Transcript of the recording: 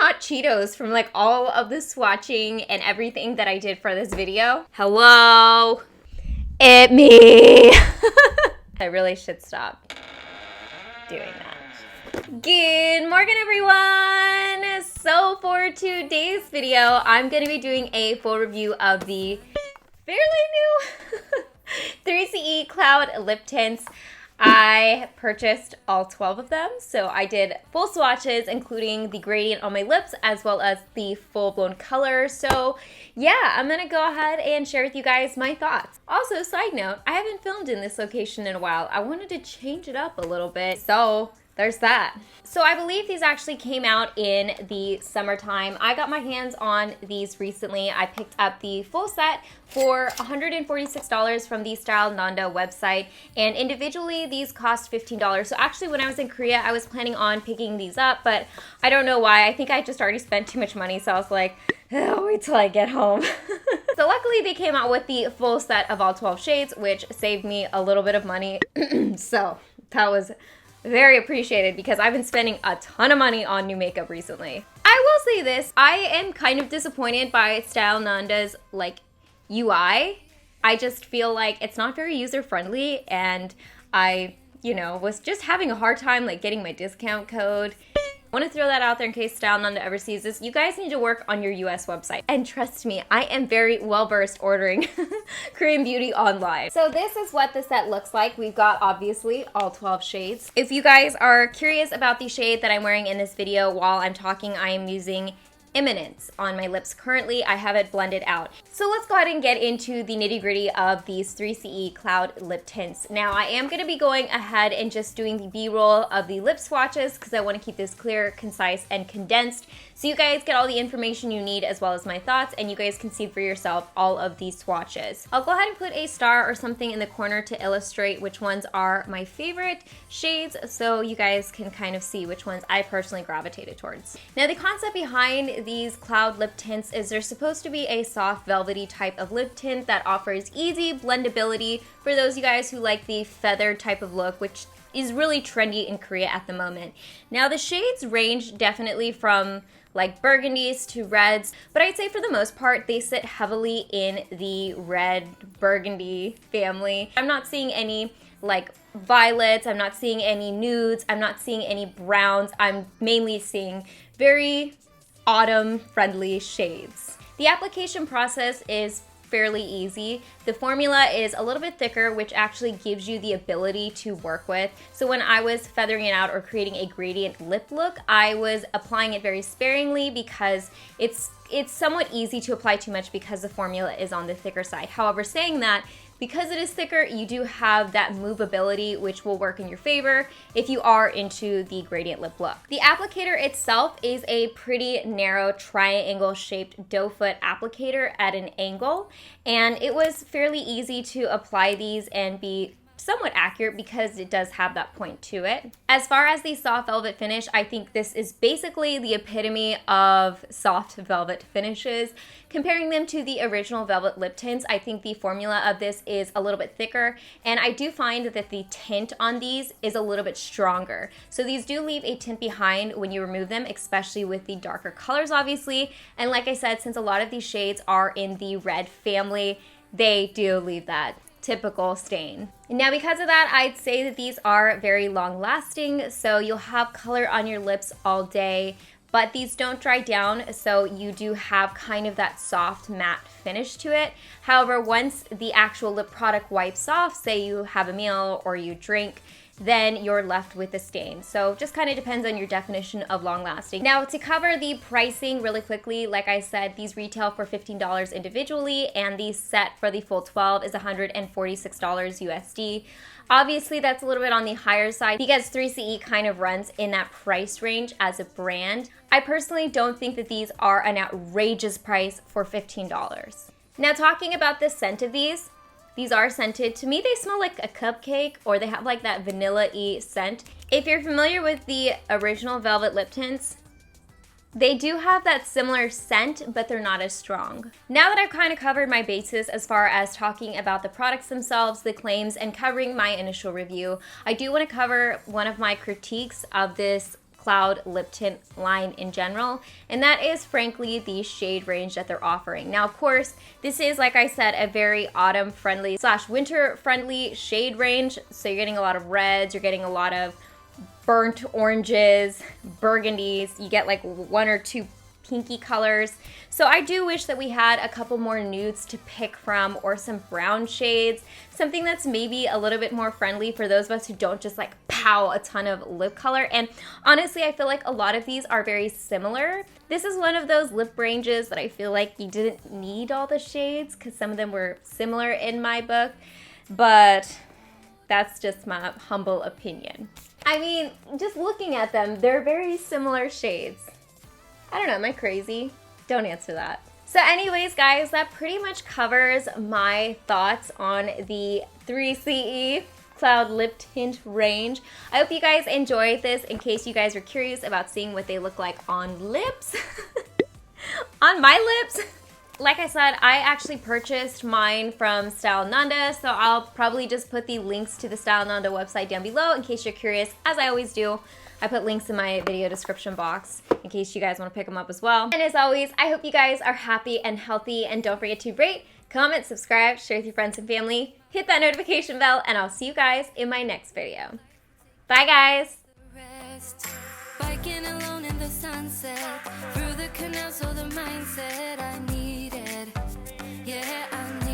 hot Cheetos from like all of the swatching and everything that I did for this video. Hello, it me. I really should stop doing that. Good morning, everyone. So for today's video, I'm going to be doing a full review of the fairly new 3CE Cloud Lip Tints. I purchased all 12 of them, so I did full swatches, including the gradient on my lips, as well as the full-blown color. So yeah, I'm gonna go ahead and share with you guys my thoughts. Also, side note, I haven't filmed in this location in a while. I wanted to change it up a little bit, so there's that. So I believe these actually came out in the summertime. I got my hands on these recently. I picked up the full set for $146 from the Stylenanda website, and individually these cost $15. So actually when I was in Korea, I was planning on picking these up, but I don't know why. I think I just already spent too much money, so I was like, oh, wait till I get home. So luckily they came out with the full set of all 12 shades, which saved me a little bit of money. So that was very appreciated because I've been spending a ton of money on new makeup recently. I will say this, I am kind of disappointed by Stylenanda's like UI. I just feel like it's not very user-friendly, and I, was just having a hard time like getting my discount code. I want to throw that out there in case Stylenanda ever sees this. You guys need to work on your US website. And trust me, I am very well-versed ordering Korean beauty online. So this is what the set looks like. We've got, obviously, all 12 shades. If you guys are curious about the shade that I'm wearing in this video while I'm talking, I am using Eminence on my lips currently. I have it blended out. So let's go ahead and get into the nitty-gritty of these 3CE Cloud Lip Tints. Now I am going to be going ahead and just doing the B-roll of the lip swatches because I want to keep this clear, concise, and condensed so you guys get all the information you need as well as my thoughts, and you guys can see for yourself all of these swatches. I'll go ahead and put a star or something in the corner to illustrate which ones are my favorite shades so you guys can kind of see which ones I personally gravitated towards. Now the concept behind these Cloud Lip Tints is they're supposed to be a soft velvety type of lip tint that offers easy blendability for those of you guys who like the feathered type of look, which is really trendy in Korea at the moment. Now the shades range definitely from like burgundies to reds, but I'd say for the most part they sit heavily in the red burgundy family. I'm not seeing any like violets, I'm not seeing any nudes, I'm not seeing any browns. I'm mainly seeing very autumn friendly shades. The application process is fairly easy. The formula is a little bit thicker, which actually gives you the ability to work with. So when I was feathering it out or creating a gradient lip look, I was applying it very sparingly because it's somewhat easy to apply too much because the formula is on the thicker side. However, saying that, because it is thicker, you do have that movability, which will work in your favor if you are into the gradient lip look. The applicator itself is a pretty narrow triangle-shaped doe foot applicator at an angle, and it was fairly easy to apply these and be somewhat accurate because it does have that point to it. As far as the soft velvet finish, I think this is basically the epitome of soft velvet finishes. Comparing them to the original velvet lip tints, I think the formula of this is a little bit thicker, and I do find that the tint on these is a little bit stronger. So these do leave a tint behind when you remove them, especially with the darker colors, obviously. And like I said, since a lot of these shades are in the red family, they do leave that typical stain. Now because of that, I'd say that these are very long lasting, so you'll have color on your lips all day, but these don't dry down, so you do have kind of that soft matte finish to it. However, once the actual lip product wipes off, say you have a meal or you drink, then you're left with a stain. So just kind of depends on your definition of long lasting. Now to cover the pricing really quickly, like I said, these retail for $15 individually, and the set for the full 12 is $146 USD. Obviously that's a little bit on the higher side because 3CE kind of runs in that price range as a brand. I personally don't think that these are an outrageous price for $15. Now talking about the scent of these are scented. To me, they smell like a cupcake, or they have like that vanilla-y scent. If you're familiar with the original Velvet Lip Tints, they do have that similar scent, but they're not as strong. Now that I've kind of covered my bases as far as talking about the products themselves, the claims, and covering my initial review, I do want to cover one of my critiques of this Cloud Lip Tint line in general, and that is frankly the shade range that they're offering. Now, of course, this is, like I said, a very autumn friendly / winter friendly shade range, so you're getting a lot of reds, you're getting a lot of burnt oranges, burgundies, you get like 1 or 2 pinky colors. So I do wish that we had a couple more nudes to pick from, or some brown shades, something that's maybe a little bit more friendly for those of us who don't just like pow a ton of lip color. And honestly, I feel like a lot of these are very similar. This is one of those lip ranges that I feel like you didn't need all the shades because some of them were similar in my book, but that's just my humble opinion. I mean, just looking at them, they're very similar shades. I don't know, am I crazy? Don't answer that. So anyways, guys, that pretty much covers my thoughts on the 3CE Cloud Lip Tint range. I hope you guys enjoyed this, in case you guys were curious about seeing what they look like on lips. On my lips. Like I said, I actually purchased mine from Stylenanda, so I'll probably just put the links to the Stylenanda website down below in case you're curious, as I always do. I put links in my video description box in case you guys want to pick them up as well. And as always, I hope you guys are happy and healthy, and don't forget to rate, comment, subscribe, share with your friends and family, hit that notification bell, and I'll see you guys in my next video. Bye, guys! Biking alone in the sunset, through the canal, so the mindset I needed, yeah, I